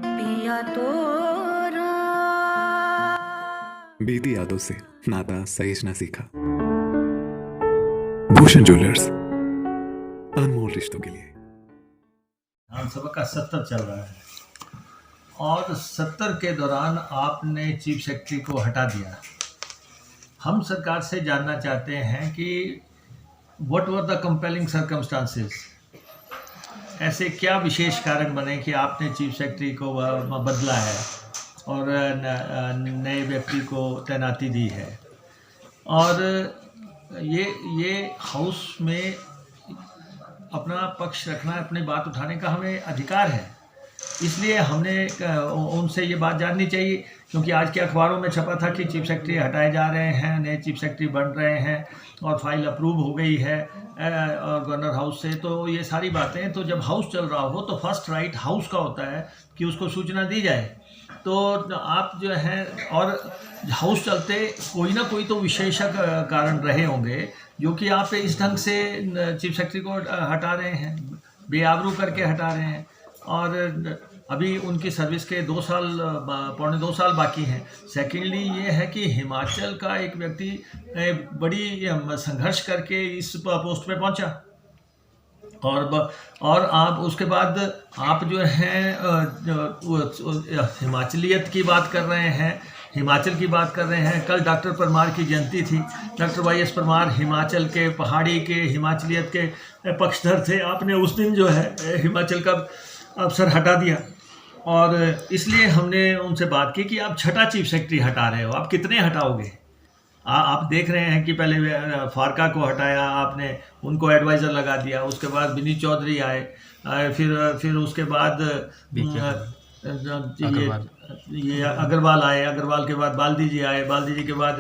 पिया तोरा बीती यादों से नाता सहेजना सीखा। भूषण ज्वेलर्स, अनमोल रिश्तों के लिए। विधानसभा का 70 चल रहा है और 70 के दौरान आपने चीफ सेक्रेटरी को हटा दिया। हम सरकार से जानना चाहते हैं कि what were the compelling circumstances, ऐसे क्या विशेष कारण बने कि आपने चीफ सेक्रेटरी को बदला है और नए व्यक्ति को तैनाती दी है। और ये हाउस में अपना पक्ष रखना, अपनी बात उठाने का हमें अधिकार है, इसलिए हमने उनसे ये बात जाननी चाहिए। क्योंकि आज के अखबारों में छपा था कि चीफ सेक्रेटरी हटाए जा रहे हैं, नए चीफ सेक्रेटरी बन रहे हैं और फाइल अप्रूव हो गई है और गवर्नर हाउस से। तो ये सारी बातें, तो जब हाउस चल रहा हो तो फर्स्ट राइट हाउस का होता है कि उसको सूचना दी जाए। तो आप जो हैं, और हाउस चलते कोई ना कोई तो विशेषक कारण रहे होंगे जो कि आप इस ढंग से चीफ सेक्रेटरी को हटा रहे हैं, बेआबरू करके हटा रहे हैं। और अभी उनकी सर्विस के 2 साल, पौने 2 साल बाकी हैं। सेकेंडली ये है कि हिमाचल का एक व्यक्ति बड़ी संघर्ष करके इस पोस्ट पे पहुंचा और आप उसके बाद आप जो हैं हिमाचलियत की बात कर रहे हैं, हिमाचल की बात कर रहे हैं। कल डॉक्टर परमार की जयंती थी। डॉक्टर वाई.एस. परमार हिमाचल के, पहाड़ी के, हिमाचलियत के पक्षधर थे। आपने उस दिन जो है हिमाचल का अफसर हटा दिया और इसलिए हमने उनसे बात की कि आप छठा चीफ सेक्रेटरी हटा रहे हो, आप कितने हटाओगे? आप देख रहे हैं कि पहले फारका को हटाया आपने, उनको एडवाइज़र लगा दिया, उसके बाद विनीत चौधरी आए, फिर उसके बाद ये अग्रवाल आए, अग्रवाल के बाद बाल्दी जी आए, बाल्दी जी के बाद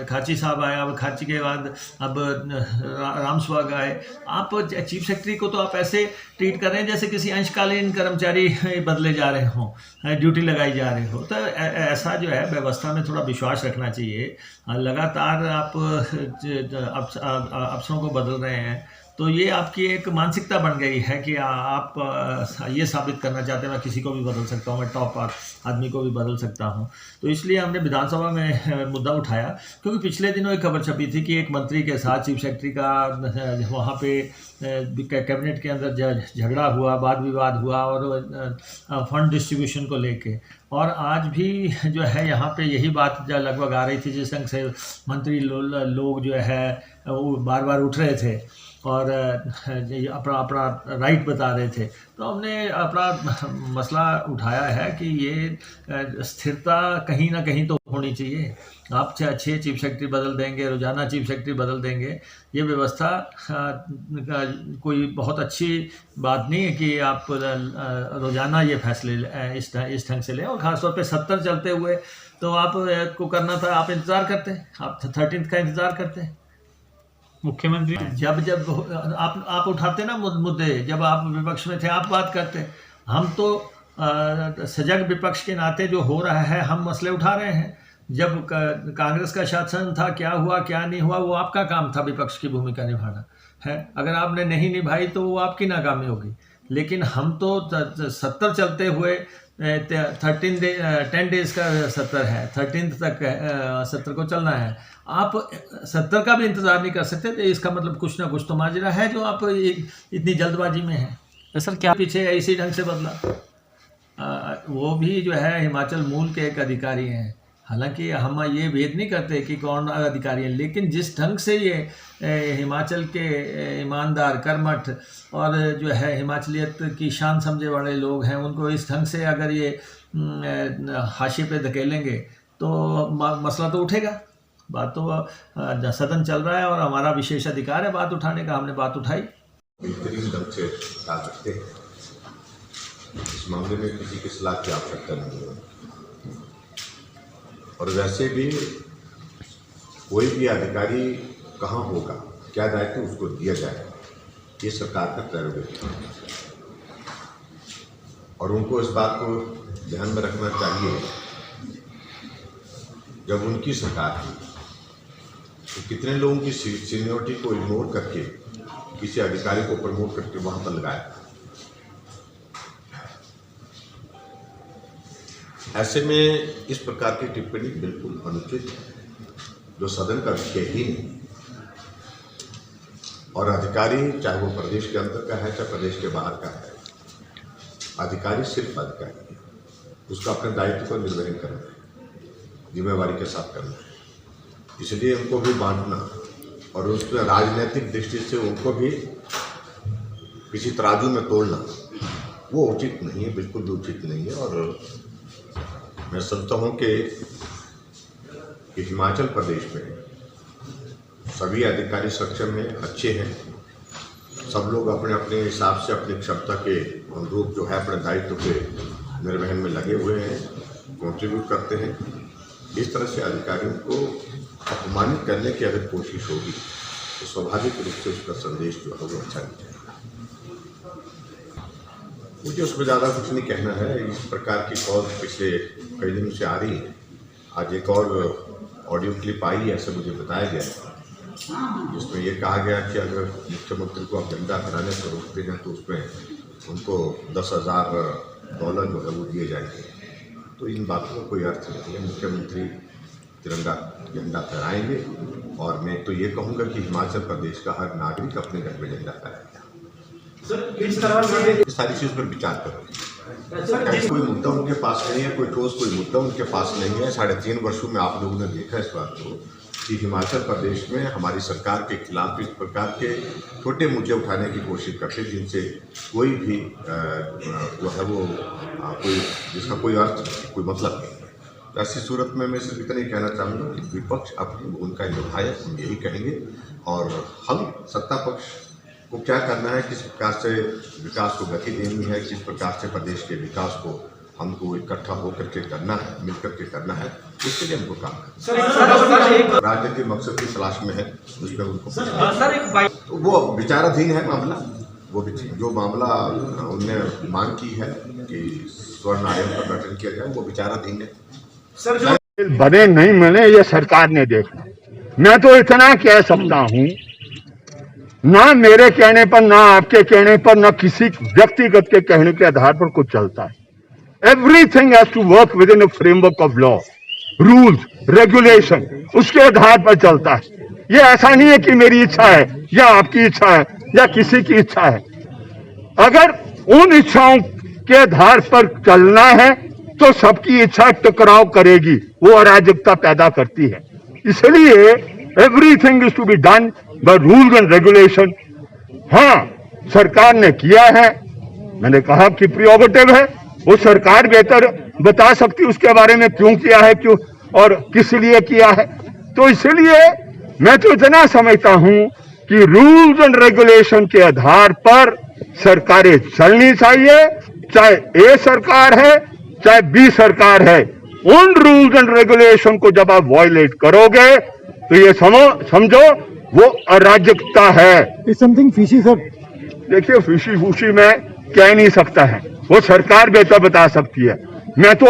खाची साहब आए, अब खाची के बाद अब राम सुहाग आए। आप चीफ सेक्रेटरी को तो आप ऐसे ट्रीट कर रहे हैं जैसे किसी अंशकालीन कर्मचारी बदले जा रहे हों, ड्यूटी लगाई जा रहे हो। तो ऐसा जो है व्यवस्था में थोड़ा विश्वास रखना चाहिए। लगातार आप अफसरों को बदल रहे हैं तो ये आपकी एक मानसिकता बन गई है कि आप ये साबित करना चाहते हैं मैं किसी को भी बदल सकता हूँ, मैं टॉप आदमी को भी बदल सकता हूँ। तो इसलिए हमने विधानसभा में मुद्दा उठाया, क्योंकि पिछले दिनों एक खबर छपी थी कि एक मंत्री के साथ चीफ सेक्रेटरी का वहाँ पे कैबिनेट के अंदर झगड़ा हुआ, वाद विवाद हुआ और फंड डिस्ट्रीब्यूशन को लेके। और आज भी जो है यहाँ पे यही बात लगभग आ रही थी, जिस ढंग से मंत्री लोग जो है वो बार बार उठ रहे थे और अपना राइट बता रहे थे। तो हमने अपना मसला उठाया है कि ये स्थिरता कहीं ना कहीं तो होनी चाहिए। आप 6 चीफ सेक्रेटरी बदल देंगे, रोजाना चीफ सेक्रेटरी बदल देंगे, ये व्यवस्था कोई बहुत अच्छी बात नहीं है कि आप रोजाना ये फैसले इस ढंग से लें। और ख़ासतौर पे 70 चलते हुए तो आप को करना था, आप इंतज़ार करते, आप 13th का इंतज़ार करते। मुख्यमंत्री जब आप उठाते ना मुद्दे, जब आप विपक्ष में थे आप बात करते। हम तो सजग विपक्ष के नाते जो हो रहा है हम मसले उठा रहे हैं। जब कांग्रेस का शासन था, क्या हुआ क्या नहीं हुआ वो आपका काम था, विपक्ष की भूमिका निभाना है। अगर आपने नहीं निभाई तो वो आपकी नाकामी होगी। लेकिन हम तो 70 चलते हुए 10 डेज का 70 है, 13th तक 70 को चलना है। आप 70 का भी इंतज़ार नहीं कर सकते, तो इसका मतलब कुछ ना कुछ तो माजरा है जो आप इतनी जल्दबाजी में हैं। तो सर क्या पीछे इसी ढंग से बदला? वो भी जो है हिमाचल मूल के एक अधिकारी हैं। हालांकि हम ये भेद नहीं करते कि कौन अधिकारी हैं, लेकिन जिस ढंग से ये हिमाचल के ईमानदार, कर्मठ और जो है हिमाचलियत की शान समझे वाले लोग हैं, उनको इस ढंग से अगर ये हाशिए पे धकेलेंगे तो मसला तो उठेगा। बात तो सदन चल रहा है और हमारा विशेष अधिकार है बात उठाने का, हमने बात उठाई। बेहतरीन ढंग से डाल सकते हैं। इस मामले में किसी की सलाह की आवश्यकता नहीं है। और वैसे भी कोई भी अधिकारी कहाँ होगा, क्या दायित्व उसको दिया जाए, ये सरकार का प्रेरोगेटिव है। और उनको इस बात को ध्यान में रखना चाहिए, जब उनकी सरकार थी तो कितने लोगों की सीनियरिटी को इग्नोर करके किसी अधिकारी को प्रमोट करके वहाँ पर लगाया। ऐसे में इस प्रकार की टिप्पणी बिल्कुल अनुचित है, जो सदन का विषय ही नहीं। और अधिकारी चाहे वो प्रदेश के अंदर का है चाहे प्रदेश के बाहर का है, अधिकारी सिर्फ अधिकारी है, उसका अपने दायित्व को निर्वहन करना है, जिम्मेवारी के साथ करना है। इसलिए उनको भी बांटना और उसमें राजनीतिक दृष्टि से उनको भी किसी तराजू में तोड़ना वो उचित नहीं है, बिल्कुल भी उचित नहीं है। और मैं समझता हूँ कि हिमाचल प्रदेश में सभी अधिकारी सक्षम हैं, अच्छे हैं, सब लोग अपने अपने हिसाब से अपनी क्षमता के अनुरूप जो है अपने दायित्व के निर्वहन में लगे हुए हैं, कंट्रीब्यूट करते हैं। इस तरह से अधिकारियों को अपमानित करने की अगर कोशिश होगी तो स्वाभाविक रूप से उसका संदेश जो है वो अच्छा नहीं जाएगा। मुझे उसमें ज़्यादा कुछ नहीं कहना है। इस प्रकार की कॉल पिछले कई दिनों से आ रही है। आज एक और ऑडियो क्लिप आई है, ऐसा मुझे बताया गया, जिसमें ये कहा गया कि अगर मुख्यमंत्री को आप झंडा फहराने से रोकते हैं तो उसमें उनको $10,000 जो है वो दिए जाएंगे। तो इन बातों का कोई अर्थ नहीं है। मुख्यमंत्री तिरंगा झंडा फहराएंगे और मैं तो ये कहूँगा कि हिमाचल प्रदेश का हर नागरिक अपने घर में झंडा फहराएगा। इस सारी चीज़ पर विचार करो। कोई मुद्दा उनके पास नहीं है, कोई ठोस कोई मुद्दा उनके पास नहीं है। 3.5 वर्षों में आप लोगों ने देखा इस बात को कि हिमाचल प्रदेश में हमारी सरकार के खिलाफ इस प्रकार के छोटे मुद्दे उठाने की कोशिश करते हैं जिनसे कोई भी जो है वो कोई जिसका कोई अर्थ कोई मतलब नहीं है। ऐसी सूरत में मैं सिर्फ इतना ही कहना चाहूँगा कि विपक्ष अपनी भूमिका निभाए, हम यही कहेंगे। और हम सत्ता पक्ष को क्या करना है, किस प्रकार से विकास को गति देनी है, किस प्रकार से प्रदेश के विकास को हमको इकट्ठा होकर के करना है, मिलकर के करना है, इसके लिए हमको काम करना। राजनीतिक मकसद की तलाश में है, उसमें उनको वो विचाराधीन है मामला। वो जो मामला उनने मांग की है कि स्वर्ण आयोग का गठन किया जाए, वो विचाराधीन है। बने नहीं बने ये सरकार ने देखना। मैं तो इतना कह सकता हूँ, ना मेरे कहने पर, ना आपके कहने पर, ना किसी व्यक्तिगत के कहने के आधार पर कुछ चलता है। Everything has to work within a framework of law, rules, regulation, उसके आधार पर चलता है। ये ऐसा नहीं है कि मेरी इच्छा है या आपकी इच्छा है या किसी की इच्छा है। अगर उन इच्छाओं के आधार पर चलना है तो सबकी इच्छा टकराव करेगी, वो अराजकता पैदा करती है। इसलिए everything is to be done by rules and regulation. हाँ, सरकार ने किया है, मैंने कहा कि प्रियोगेटिव है, वो सरकार बेहतर बता सकती उसके बारे में क्यों किया है, क्यों और किस लिए किया है। तो इसलिए मैं तो इतना समझता हूं कि रूल्स एंड रेगुलेशन के आधार पर सरकारें चलनी चाहिए, चाहे ए सरकार है चाहे बी सरकार है। उन रूल्स एंड रेगुलेशन को जब आप वायलेट करोगे तो ये समझो वो अराजकता है। Something fishy sir. देखिए, फिशी फूशी में कह नहीं सकता है, वो सरकार बेहतर बता सकती है। मैं तो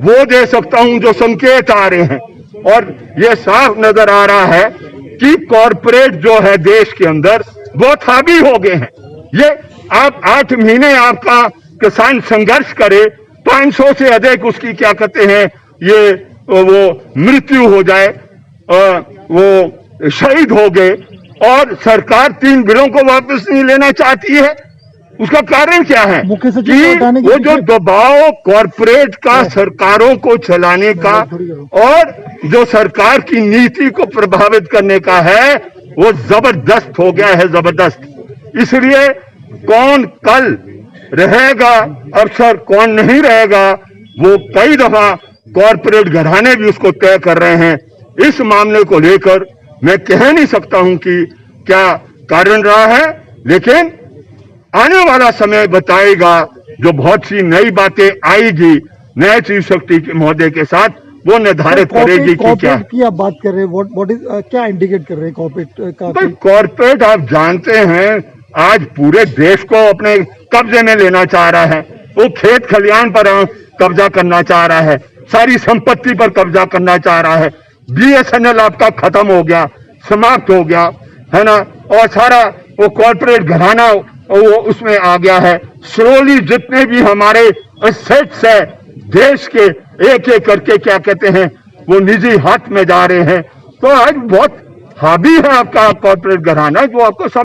वो दे सकता हूं जो संकेत आ रहे हैं, और ये साफ नजर आ रहा है कि कॉरपोरेट जो है देश के अंदर बहुत हावी हो गए हैं। ये आप 8 महीने आपका किसान संघर्ष करे, 500 से अधिक उसकी क्या कहते हैं ये वो मृत्यु हो जाए, वो शहीद हो गए, और सरकार 3 बिलों को वापस नहीं लेना चाहती है। उसका कारण क्या है कि वो जो दबाव कॉरपोरेट का सरकारों को चलाने का और जो सरकार की नीति को प्रभावित करने का है, वो जबरदस्त हो गया है, जबरदस्त। इसलिए कौन कल रहेगा अफसर, कौन नहीं रहेगा, वो कई दफा कॉरपोरेट घराने भी उसको तय कर रहे हैं। इस मामले को लेकर मैं कह नहीं सकता हूं कि क्या कारण रहा है, लेकिन आने वाला समय बताएगा। जो बहुत सी नई बातें आएगी नए चीफ सेक्रेटरी महोदय के साथ, वो निर्धारित करेगी कि क्या की आप बात कर रहे हैं। व्हाट इज क्या इंडिकेट कर रहे हैं कॉर्पोरेट का? कॉर्पोरेट आप जानते हैं आज पूरे देश को अपने कब्जे में लेना चाह रहा है। वो खेत खलियान पर कब्जा करना चाह रहा है, सारी संपत्ति पर कब्जा करना चाह रहा है। BSNL आपका खत्म हो गया, समाप्त हो गया है ना, और सारा वो कॉर्पोरेट घराना वो उसमें आ गया है। स्लोली जितने भी हमारे एसेट्स है देश के एक एक करके क्या कहते हैं वो निजी हाथ में जा रहे हैं। तो आज बहुत हावी है आपका कॉर्पोरेट घराना जो आपको सब